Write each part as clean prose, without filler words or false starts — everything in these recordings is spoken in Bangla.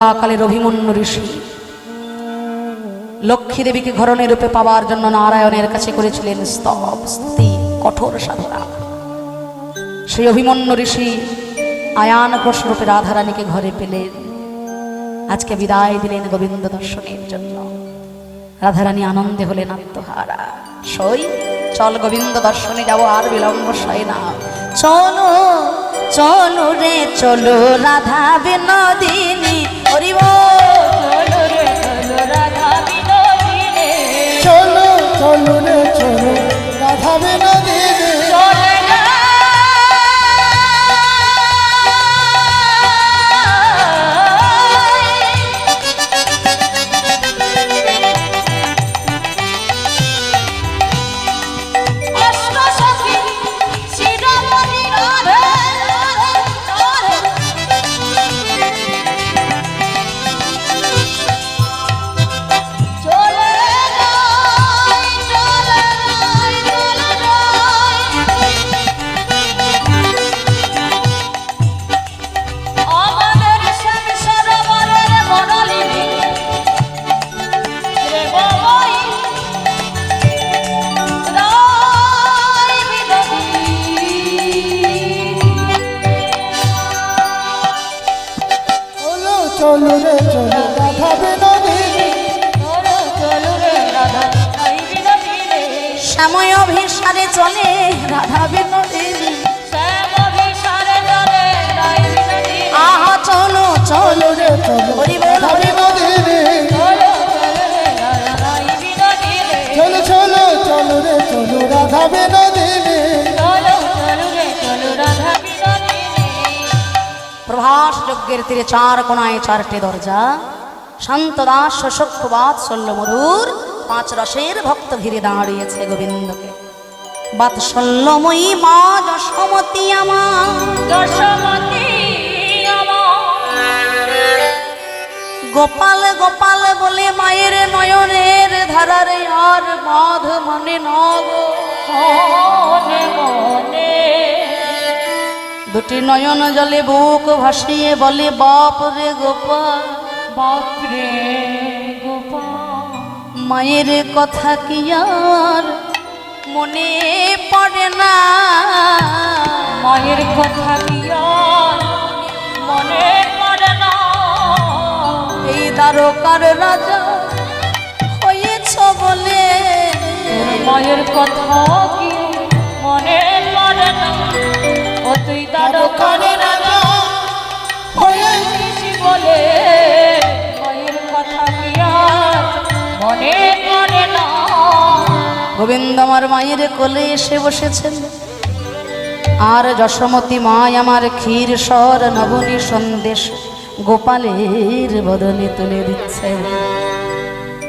কালের অভিমন্যু ঋষি লক্ষ্মী দেবীকে ঘরণে রূপে পাওয়ার জন্য নারায়ণের কাছে করেছিলেন স্তব স্তুতি কঠোর সাধনা। সেই অভিমন্যু ঋষি আয়ান ঘোষ রূপে রাধারানীকে ঘরে পেলেন। আজকে বিদায় দিলেন গোবিন্দ দর্শনের জন্য। রাধারানী আনন্দে হলেন আত্মহারা। সই চল গোবিন্দ দর্শনে যাবো, আর বিলম্ব সয় না। চলো চলো রে চলো রাধা বিনোদিনী, হরি বল। চলো রে চলো রাধা বিনোদিনী, চলো চলো রে চলো রাধা বিনোদিনী, চলে না চলো রে চলো রাধা বিনোদিনী, চলো রে রাধা বিনোদিনী, সময় অভিসারে চলে রাধা বিনোদিনী, আহা চলো চলো রে চলো হরি বল রাধা বিনোদিনী, চলো চলো চলো রে চলো রাধা বিনোদিনী। প্রভাস যজ্ঞের তীরে চার কোণায় চারটে দরজা, শান্ত দাস শোষক বাৎসল্য মধুর পাঁচ রসের ভক্ত ঘিরে দাঁড়িয়েছে গোবিন্দকে। বাৎসল্যময়ী মা যশোমতী আমার, যশোমতী গোপাল গোপাল বলে মায়ের নয়নের ধারারে আর বাঁধ মানে নগ মনে, দুটি নয়ন জলে বুক ভাসিয়ে বলে বাপ রে গোপাল, বাপ রে গোপাল। মায়ের কথা কি আর মনে পড়ে না, মায়ের কথা কি আর মনে পড়ে না। এই দ্বারকার রাজা হয়েছ বলে মায়ের কথা কি মনে পড়ে না। ও তুই দ্বারকার রাজা হয়েছিস বলে মায়ের কথা কি আর মনে পড়ে না। গোবিন্দ আমার মায়ের কোলে এসে বসেছেন, আর যশোমতী মায় আমার ক্ষীর স্বর নবনী সন্দেশ গোপালের বদলে তুলে দিচ্ছে।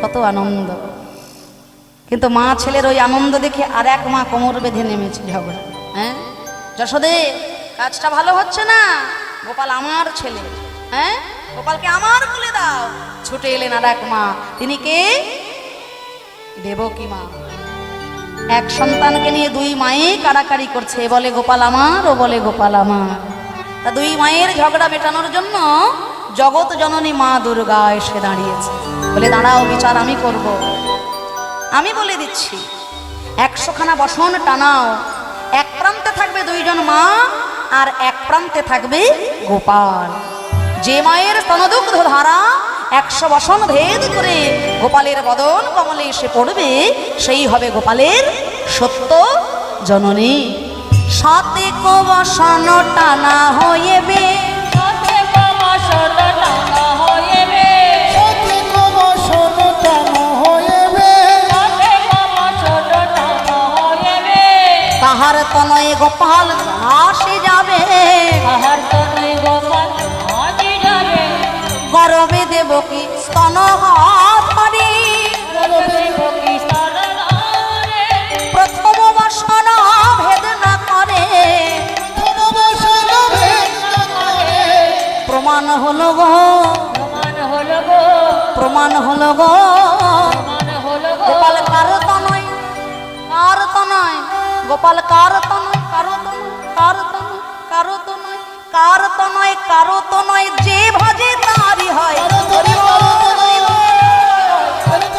কত আনন্দ! কিন্তু মা ছেলের ওই আনন্দ দেখে আর এক মা কোমর বেঁধে নেমেছে ঝগড়া। হ্যাঁ যশোদে, কাজটা ভালো হচ্ছে না, গোপাল আমার ছেলে, হ্যাঁ গোপালকে আমার কোলে দাও। ছুটে এলেন আর এক মা, তিনি কে? দেবকী মা। এক সন্তানকে নিয়ে দুই মায়ে কাড়াকাড়ি করছে, বলে গোপাল আমার, ও বলে গোপাল আমার। তা দুই মায়ের ঝগড়া মেটানোর জন্য জগৎ জননী মা দুর্গা এসে দাঁড়িয়েছে। বলে দাঁড়াও, বিচার আমি করব। আমি বলে দিচ্ছি, 100খানা বসন টানাও, এক প্রান্তে থাকবে দুইজন মা আর এক প্রান্তে থাকবে গোপাল। যে মায়ের স্তনদুগ্ধ ধারা 100 বসন ভেদ করে গোপালের বদন কমলে এসে পড়বে, সেই হবে গোপালের সত্য জননী। সাতে কো বসন টানা হইবে, সাতে কো বসন টানা হইবে, সাথে কো বসন টানা হইবে, সাতে কো বসন টানা হইবে। তাহার তনয়ে গোপাল ঘাসে যাবে, তাহার তনয়ে গোপাল ঘাসে যাবে। গরবে দেবকী স্তন ধরে, দেবকী স্তন ধরে। প্রথম বসন ভেদ না করে, প্রথম বসন ভেদ না করে। প্রমাণ হলো গো, প্রমাণ হলো গো, প্রমাণ হলো গো, প্রমাণ হলো গো। গোপাল কার তনয়, কার তনয়, গোপাল কার তনয়, কার তনয়, কার তনয়, কার তনয়, কার তো নয়, কারো তো নয়, যে ভজে তারই হয়। কারো তো নয়, কারো তো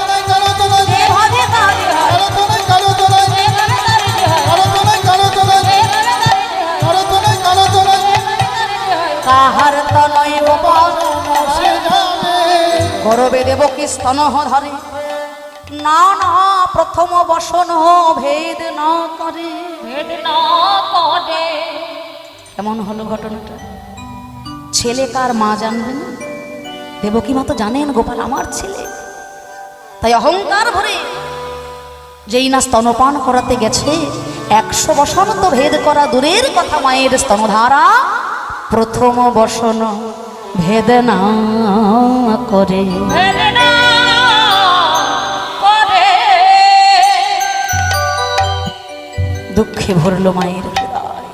নয়, কারো তো নয়, যে ভজে তারই হয়। কারো তো নয়, কারো তো নয়, যে গানে তারই যে হয়। কারো তো নয়, কারো তো নয়, যে গানে তারই যে হয়। কারো তো নয়, কারো তো নয়, যে গানে তারই যে হয়। কাহার তো নয় গোপাল সে যাবে। গরবে দেব কি স্তনহ ধরে, না না প্রথম বসন ভেদ না করে, ভেদ না করে। কেমন হলো ঘটনাটা? ছেলে কার মা জানবে না? দেবকী মা তো জানেন গোপাল আমার ছেলে, তাই অহংকার ভরে যেই না স্তনপান করাতে গেছে, 100 বসন তো ভেদ করা দূরের কথা, মায়ের স্তনধারা প্রথম বসন ভেদ না করে, ভেদ না করে। দুঃখে ভরল মায়ের হৃদয়।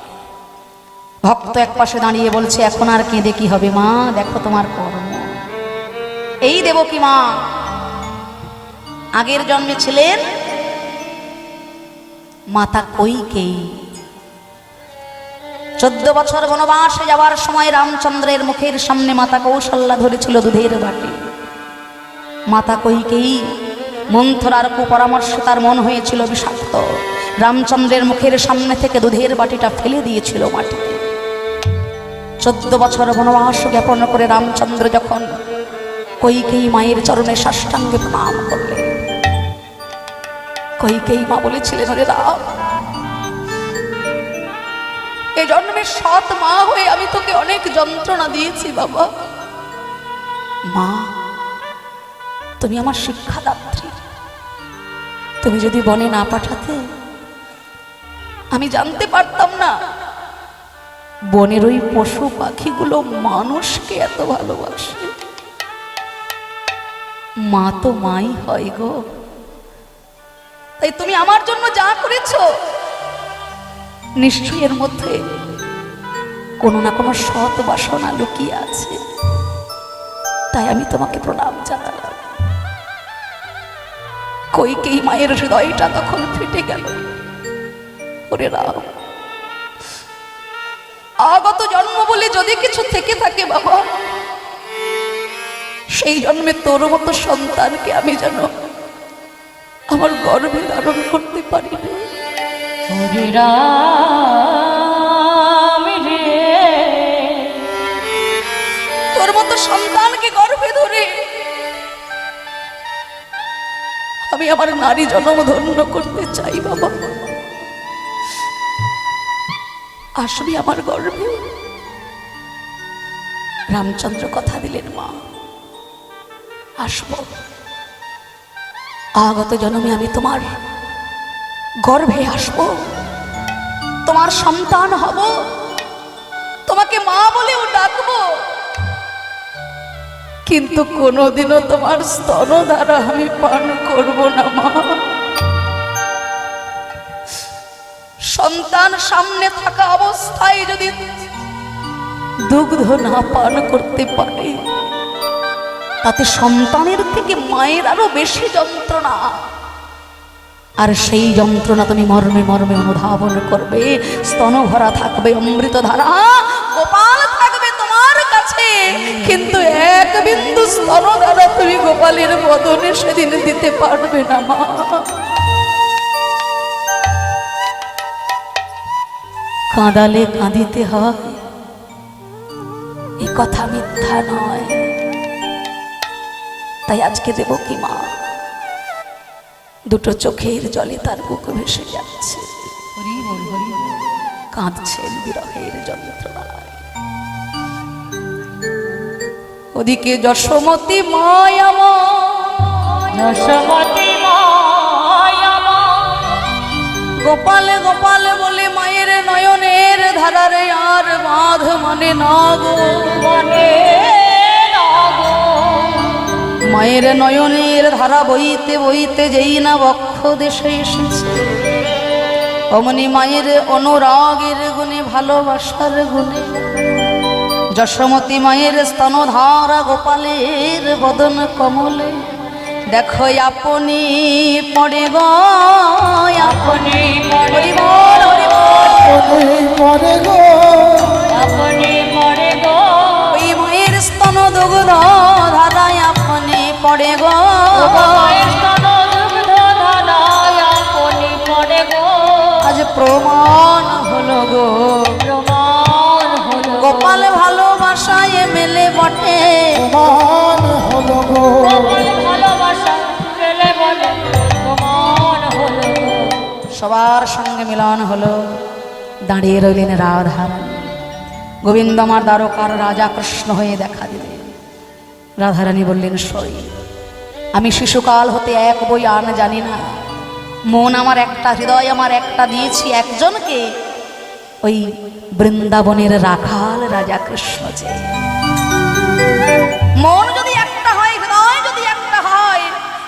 ভক্ত একপাশে দাঁড়িয়ে বলছে, এখন আর কেঁদে কি হবে মা, দেখো তোমার কর্ম। এই দেবকী মা আগের জন্মে ছিলেন মাতা কইকেয়ী। 14 বছর বনবাসে যাওয়ার সময় রামচন্দ্রের মুখের সামনে মাতা কৌশল্যা ধরেছিল দুধের বাটি। মাতা কইকেয়ী মন্থরার কুপরামর্শে তার মন হয়েছিল বিষাক্ত, রামচন্দ্রের মুখের সামনে থেকে দুধের বাটিটা ফেলে দিয়েছিল মাটিতে। 14 বছর বনবাস জ্ঞাপন করে রামচন্দ্র যখন কইকেয়ী মায়ের চরণে সাষ্টাঙ্গে প্রণাম করলেন, কইকেয়ী মা বলেছিলেন, ওরে রাম, এই জন্মে সৎ মা হয়ে আমি তোকে অনেক যন্ত্রণা দিয়েছি বাবা। মা, তুমি আমার শিক্ষাদাত্রী, তুমি যদি বনে না পাঠাতে আমি জানতে পারতাম না বনের ওই পশু পাখিগুলো মানুষকে এত ভালোবাসে। মা তো মাই হয় গো, তাই তুমি আমার জন্য যা করেছো নিশ্চয়ই এর মধ্যে কোনো না কোনো সৎ বাসনা লুকিয়ে আছে, তাই আমি তোমাকে প্রণাম জানালাম। কইকেয়ী মায়ের হৃদয়টা তখন ফেটে গেল। ওরে রাম, আগত জন্ম বলে যদি কিছু থেকে থাকে বাবা, সেই জন্মে তোর মতো সন্তানকে আমি যেন আমার গর্ভে ধারণ করতে পারি না। ওরে রাম রে, তোর মতো সন্তানকে গর্ভে ধরে আমি আমার নারী জন্ম ধন্য করতে চাই বাবা। আসবি আমার গর্ভে? রামচন্দ্র কথা দিলেন, মা আসব, আগত জন্মে আমি তোমার গর্ভে আসব, তোমার সন্তান হব, তোমাকে মা বলেও ডাকবো, কিন্তু কোনোদিনও তোমার স্তন দ্বারা আমি পান করব না মা। সন্তান সামনে থাকা অবস্থায় যদি দুগ্ধ না পান করতে পারে, তাতে সন্তানের থেকে মায়ের আরো বেশি যন্ত্রণা, আর সেই যন্ত্রণা তুমি মর্মে মর্মে অনুধাবন করবে। স্তন ভরা থাকবে অমৃত ধারা, গোপাল থাকবে তোমার কাছে, কিন্তু এক বিন্দু স্তন ধারা তুমি গোপালের বদনে সেদিন দিতে পারবে না মা। কাঁদালে কাঁদিতে হয়, এ কথা মিথ্যা নয়। তাই আজকে দেবকী মা দুটো চোখের জলে তার বুক ভেসে যাচ্ছে, কাঁদছেন বিরহের যন্ত্রণায়। ওদিকে যশোমতী মায়ামা, যশোমতী মায়ামা গোপালে গোপালে বলে মায়ের নয়নের ধারারে আর বাঁধ মানে না গো, মানে না গো। মায়ের নয়নের ধারা বইতে বইতে যেই না বক্ষ দেশে এসেছে, অমনি মায়ের অনুরাগের গুণে, ভালোবাসার গুণে যশোমতী মায়ের স্তনধারা গোপালের বদন কমলে দেখো আপনি পড়ে গো, আপনি পড়ে গো, পরে গো, আপনি গো ওই মায়ের স্তন দুগ্ধ ধারায় আপনি পড়ে গো মায়ের স্তন দুগ্ধ ধারায় আপনি পড়ে গো আজ প্রমাণ হলো গো প্রমাণ হলো গোপাল ভালোবাসায় মেলে বটে প্রমাণ হলো গো গোপাল ভালোবাসা মেলে বলে প্রমাণ হলো গো সবার সঙ্গে মিলন হলো দাঁড়িয়ে রইলেন রাধারানী গোবিন্দ আমার দ্বারকার রাজা কৃষ্ণ হয়ে দেখা দিলেন রাধারানী বললেন সই আমি শিশুকাল হতে এক বই আন জানি না মন আমার একটা হৃদয় আমার একটা দিয়েছি একজনকে ওই বৃন্দাবনের রাখাল রাজা কৃষ্ণ যে মন যদি একটা হয় হৃদয় যদি একটা হয়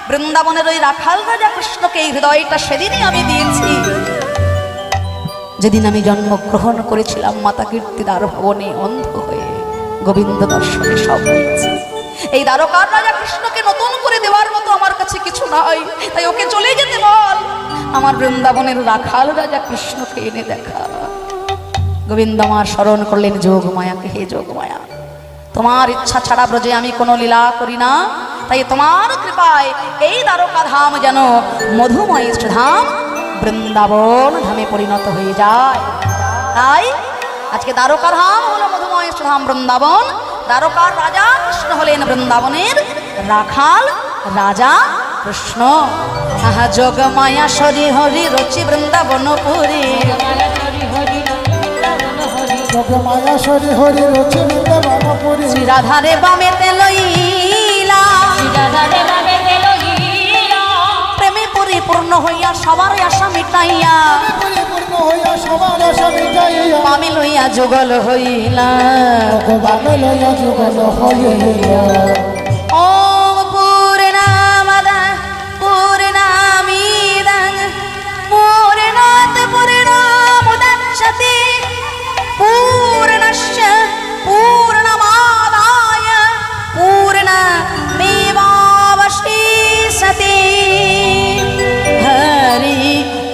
বৃন্দাবনের ওই রাখাল রাজা কৃষ্ণকে এই হৃদয়টা সেদিনই আমি দিয়েছি যেদিন আমি জন্মগ্রহণ করেছিলাম মাতা কীর্তিদার ভবনে অন্ধ হয়ে গোবিন্দ দর্শনে সব হয়েছে এই দ্বারকার রাজা কৃষ্ণকে নতুন করে দেওয়ার মতো আমার কাছে কিছু নাই তাই ওকে চলে যেতে বল আমার বৃন্দাবনের রাখাল রাজা কৃষ্ণকে এনে দেখা গোবিন্দ আমার স্মরণ করলেন যোগমায়াকে হে যোগমায়া তোমার ইচ্ছা ছাড়া ব্রজে আমি কোনো লীলা করি না তাই তোমার কৃপায় এই দ্বারকা ধাম যেন মধুময় ধাম বৃন্দাবন ধামে পরিণত হয়ে যায় তাই আজকে দ্বারকা ধাম হলো মধুময় ধাম বৃন্দাবন দ্বারকার রাজা কৃষ্ণ হলেন বৃন্দাবনের রাখাল রাজা কৃষ্ণ আহা যোগমায়া সরি হরি রচি বৃন্দাবনপুরী মায়াশ্বরী হরি রচি বৃন্দাবনপুরী শ্রীরাধারে বামেতে লইলা প্রেমে পরিপূর্ণ হইয়া সবার আশা মিটাইয়া পরিপূর্ণ হইয়া সবার আশা মিটাইয়া বামে লইয়া যুগল হইলা ভগবানে লইয়া যুগল হইয়া ওম পূর্ণামদ পূর্ণামিদং পূর্ণাৎ পূর্ণমুদচ্যতে পূর্ণস্য পূর্ণমাদায় পূর্ণমেবাবশিষ্যতে হরি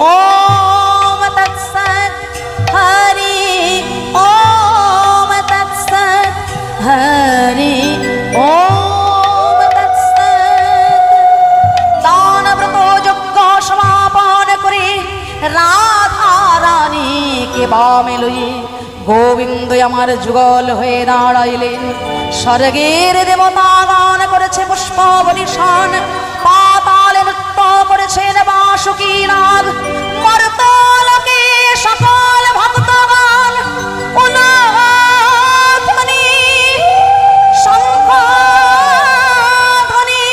ওম তৎসৎ হরি ওম তৎসৎ হরি ওম তৎসৎ দান ব্রত যজ্ঞ সমাপন করে রাধা রানীকে বামে লইয়ে গোবিন্দ আমার যুগল হয়ে দাঁড়াইলেন স্বর্গের দেবতা গান করেছে পুষ্প বনিশান পাতালে নৃত্য করেছেন বাসুকী নাগ মর্তলোকে সকল ভক্তগণ উলধ্বনি শঙ্খধ্বনি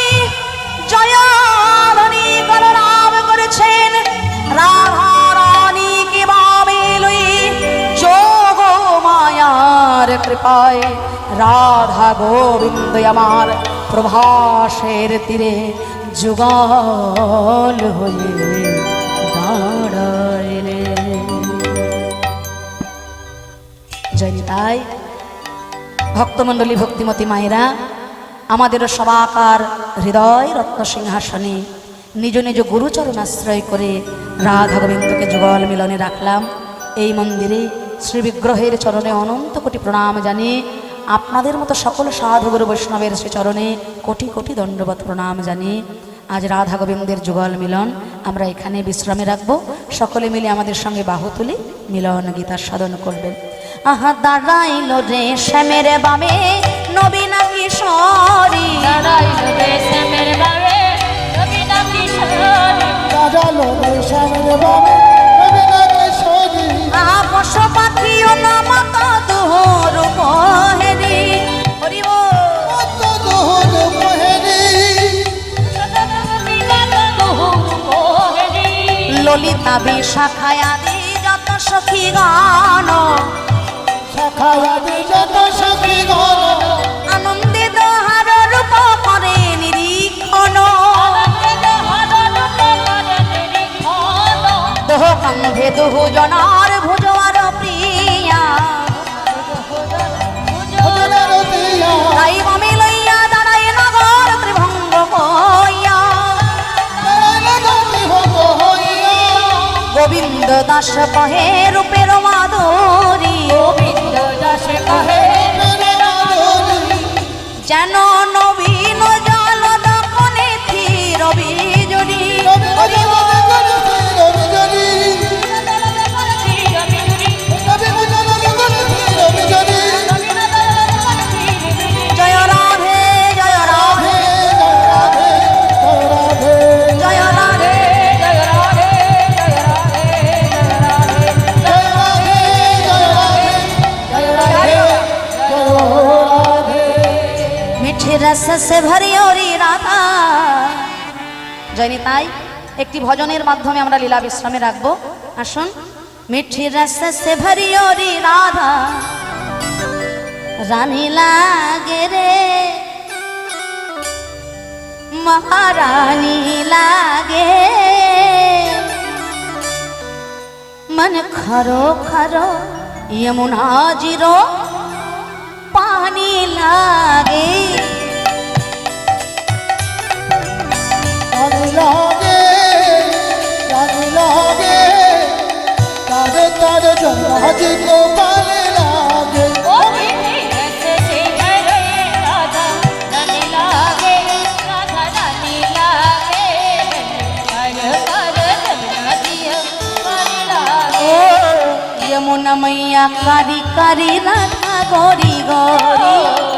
জয়ধ্বনি গণনাম করেছেন রাধা রানীকে বামে লইয়ে যোগ মায়ার কৃপায় রাধা গোবিন্দ আমার প্রভাসের তীরে যুগল হয়ে দাঁড়াইলে জয়নিতাই ভক্তমণ্ডলী ভক্তিমতী মায়েরা আমাদেরও সবাকার হৃদয় রত্ন সিংহাসনে নিজ নিজ গুরুচরণ আশ্রয় করে রাধা গোবিন্দকে যুগল মিলনে রাখলাম এই মন্দিরে শ্রী বিগ্রহের চরণে অনন্ত কোটি প্রণাম জানিয়ে আপনাদের মতো সকল সাধুগুরু বৈষ্ণবের শ্রী চরণে কোটি কোটি দণ্ডবত প্রণাম জানিয়ে আজ রাধা গোবিন্দের যুগল মিলন আমরা এখানে বিশ্রামে রাখবো সকলে মিলে আমাদের সঙ্গে বাহু তুলে মিলন গীতা সাধন করবেন আহা দাঁড়াইল রে শ্যামের বামে নবীনা কিশোরী রাজালো বৈশাখের বামে নবীনা কিশোরী আপস পাখিও নামত দুহর পহেরি হরি বল কত দোহর মহেরি ললিতা বিশাখায় আদি যত সখী গান শাখায়াদি যত সখী গণ আনন্দে দোহার রূপ করে নিরীক্ষণ দোহ কন্ধে দুহু জনার ভুজবার প্রিয়া ভজনের দিয়া তাই বামে লইয়া দাঁড়ায় নগর ত্রিভঙ্গ হইয়া নারায়ণ হব হইয়া গোবিন্দ দাস কহে রূপের মাধুরী গোবিন্দ দাস কহে মেরে से भरी ओरी राधा জয়নি তাই একটি ভজনের মাধ্যমে আমরা লীলা বিশ্রামে রাখবো। আসুন। মিঠি রস से भरी ओरी राधा रानी लागे रे महारानी लागे मन खरो खरो यमुना जीरो पानी लागे রানী লাগে রানী লাগে তারে তারে জহাজ গোপালে লাগে ओ मीठी रस से भरे राधा रानी लागे राधा रानी लागे कर कर जमुना जिया पानी लागे यमुना मैया कारी कारी राधा गोरी गोरी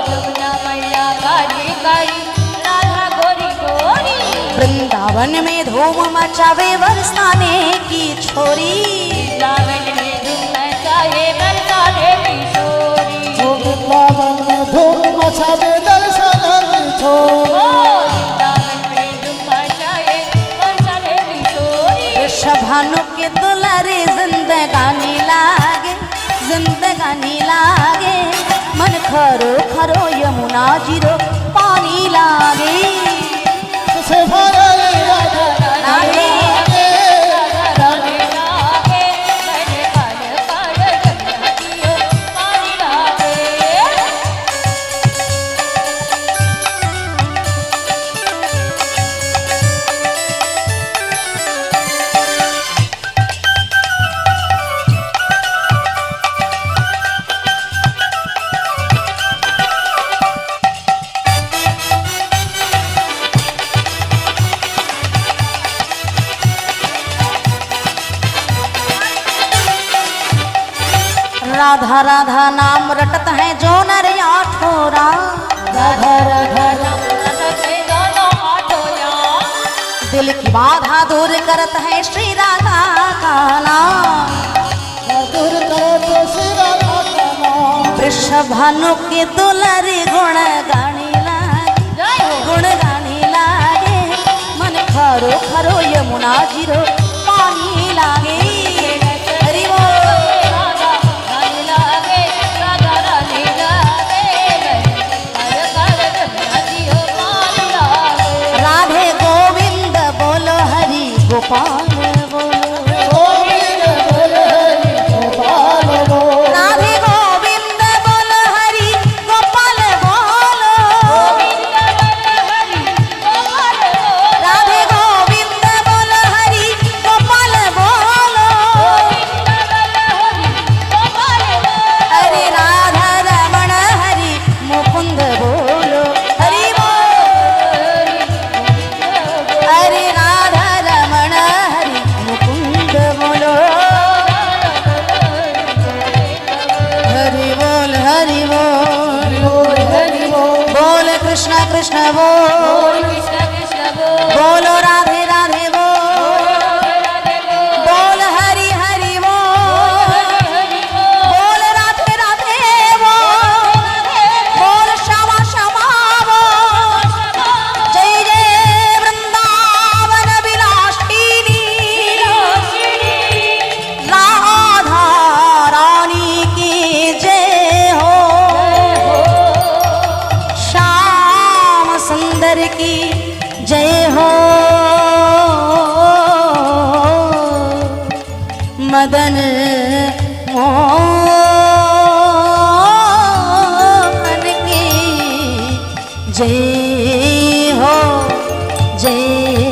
जमुना मैया कारी कारी राधा गोरी गोरी वृंदावन में धूम मचावे बरसाने की छोरी वृंदावन में धूम मचाए बरसाने की छोरी वृंदावन में धूम मचावे दर्शन छोड़ ओ वृंदावन में धूम मचाए बरसाने की छोरी भानु के दुलारे जिंदगानी लागे जिंदगानी लागे मन खरो खरो यमुना जीरो पानी लागे से भरे राधा रानी लागे रानी लागे मैंने काल काल जमुना जियो पानी लागे राधा राधा नाम रटत है जो नर आठोरा राधा राधा रसते दोनों आठोया दिल की बाधा दूर करत है श्री राधा का नाम मधुर करत श्री राधा का नाम वृषभानु के दुलारे गुण गाने लागे जय हो गुण गाने लागे मन खरो खरो यमुना जीरो पानी लागे हरि बोल। राधा रानी लागे राधा रानी लागे कर कर जमुना जियो पानी लागे राधे गोविंद बोलो हरि गोपाल बोलो गोविंद बोले हरि गोपाल बोल राधे गोविंद बोलो हरि गोपाल बोलो राधे गोविंद बोलो हरि गोपाल बोलो हरे राधा रमण हरि मुकुंद बोलो हरि बोल हरे राधा रमण हरि मुकुंद बोलो हरि बोल हरि बोल हरि बोल बोल कृष्ण कृष्ण बोल बोलो राधे राधे बोल बोल हरि हरि बोल बोल राधे राधे बोल बोल श्यामा श्यामा बोल जय जय वृंदावन विलासिनी राधा रानी की जय हो श्याम सुंदर की जय हो मदन मोहन की जय हो जय